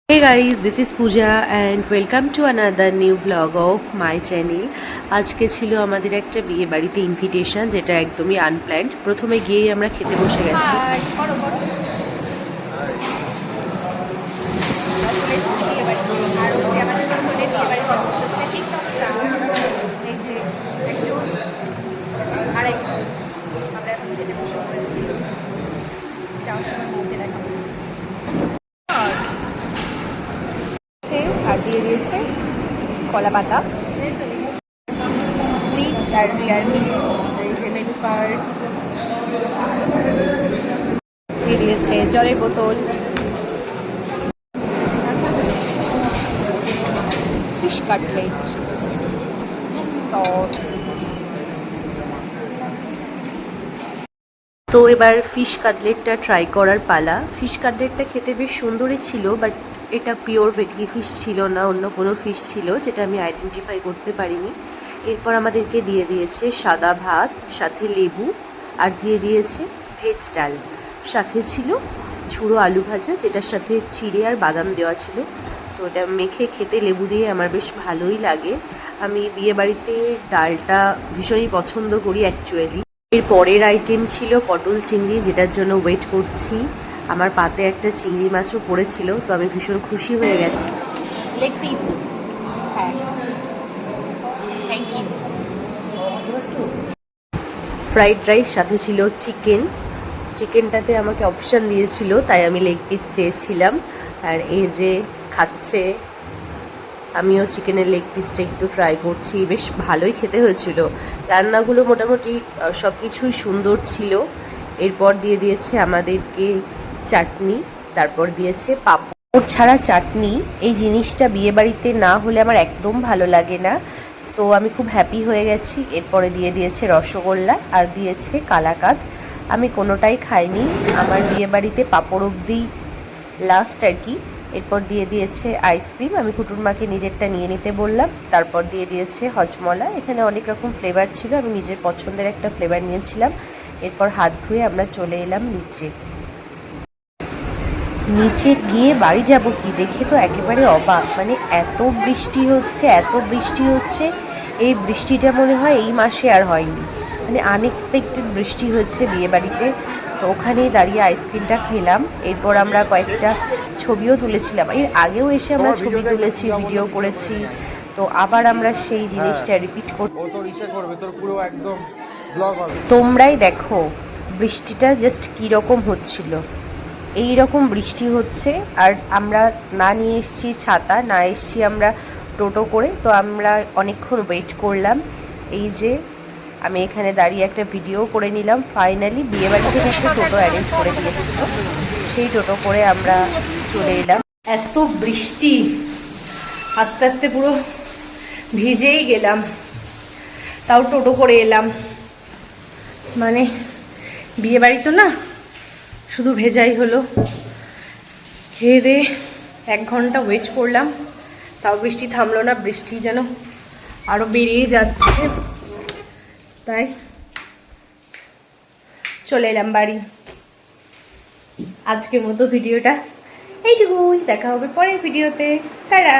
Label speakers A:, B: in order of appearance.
A: Hey guys, this is Pooja and welcome to another new vlog of my channel. আজকে ছিল আমাদের একটা বিয়ে বাড়িতে ইনভিটেশন, যেটা একদমই আনপ্ল্যান্ড। প্রথমে গিয়েই আমরা খেতে বসে গেছি।
B: আর দিয়ে দিয়েছে কলা পাতা আর মেনু কার্ড দিয়ে দিয়েছে, জলের বোতল, ফিশ কাটলেট, সস।
A: তো এবার ফিশ কাটলেটটা ট্রাই করার পালা। ফিশ কাটলেটটা খেতে বেশ সুন্দরই ছিল, বাট এটা পিওর ভেটকি ফিশ ছিল না, অন্য কোনো ফিশ ছিল যেটা আমি আইডেন্টিফাই করতে পারিনি। এরপর আমাদেরকে দিয়ে দিয়েছে সাদা ভাত, সাথে লেবু, আর দিয়ে দিয়েছে ভেজ ডাল, সাথে ছিল ঝুড়ো আলু ভাজা, যেটার সাথে চিড়ে আর বাদাম দেওয়া ছিল। তো এটা মেখে খেতে লেবু দিয়ে আমার বেশ ভালোই লাগে। আমি বিয়েবাড়িতে ডালটা ভীষণই পছন্দ করি অ্যাকচুয়ালি। এর পরের আইটেম ছিল পটল চিংড়ি, যেটার জন্য ওয়েট করছি। আমার পাতে একটা চিংড়ি মাছও পড়েছিল, তো আমি ভীষণ খুশি হয়ে গেছি।
B: লেগ পিস, হ্যাঁ, থ্যাংক ইউ।
A: ফ্রাইড রাইস, সাথে ছিল চিকেনটাতে আমাকে অপশান দিয়েছিল, তাই আমি লেগ পিস চেয়েছিলাম। আর এই যে খাচ্ছে, আমিও চিকেনের লেগ পিসটা একটু ট্রাই করছি। বেশ ভালোই খেতে হয়েছিল। রান্নাগুলো মোটামুটি সব কিছুই সুন্দর ছিল। এরপর দিয়ে দিয়েছে আমাদেরকে চাটনি, তারপর দিয়েছে পাঁপড় ছাড়া চাটনি। এই জিনিসটা বিয়েবাড়িতে না হলে আমার একদম ভালো লাগে না। সো আমি খুব হ্যাপি হয়ে গেছি। এরপরে দিয়ে দিয়েছে রসগোল্লা আর দিয়েছে কালাকাঁদ। আমি কোনোটাই খাইনি, আমার বিয়েবাড়িতে পাঁপড় অবধি লাস্ট আর কি। এরপর দিয়ে দিয়েছে আইসক্রিম, আমি কুটুর মাকে নিজেরটা নিয়ে নিতে বললাম। তারপর দিয়ে দিয়েছে হজমলা। এখানে অনেক রকম ফ্লেভার ছিল, আমি নিজের পছন্দের একটা ফ্লেভার নিয়েছিলাম। এরপর হাত ধুয়ে আমরা চলে এলাম নিচে গিয়ে বাড়ি যাব কি দেখে তো একেবারে অবাক। মানে এত বৃষ্টি হচ্ছে, এই বৃষ্টিটা মনে হয় এই মাসে আর হয়নি। মানে আনএক্সপেক্টেড বৃষ্টি হয়েছে বিয়ে বাড়িতে। তো ওখানেই দাঁড়িয়ে আইসক্রিমটা খেলাম। এরপর আমরা কয়েকটা ছবিও তুলেছিলাম। এর আগেও এসে আমরা ছবি তুলেছি, ভিডিও করেছি। তো আবার আমরা সেই জিনিসটা রিপিট করতে, তোমরাই দেখো বৃষ্টিটা জাস্ট কীরকম হচ্ছিল। এই রকম বৃষ্টি হচ্ছে, আর আমরা না নিয়ে এসেছি ছাতা, না এসেছি আমরা টোটো করে। তো আমরা অনেকক্ষণ ওয়েট করলাম। এই যে আমি এখানে দাঁড়িয়ে একটা ভিডিও করে নিলাম। ফাইনালি বিয়েবাড়ি থেকে একটা টোটো অ্যারেঞ্জ করে দিয়েছিল, সেই টোটো করে আমরা চলে এলাম। এত বৃষ্টি, আস্তে আস্তে পুরো ভিজেই গেলাম, তাও টোটো করে এলাম। মানে বিয়েবাড়ি তো না, শুধু ভেজাই হলো। খেয়ে দিয়ে 1 ঘন্টা ওয়েট করলাম, তাও বৃষ্টি থামলো না। বৃষ্টি যেন আরও বেরিয়ে যাচ্ছে, তাই চলে এলাম বাড়ি। আজকের মতো ভিডিওটা এইটুকুই, দেখা হবে পরের ভিডিওতে। টাটা।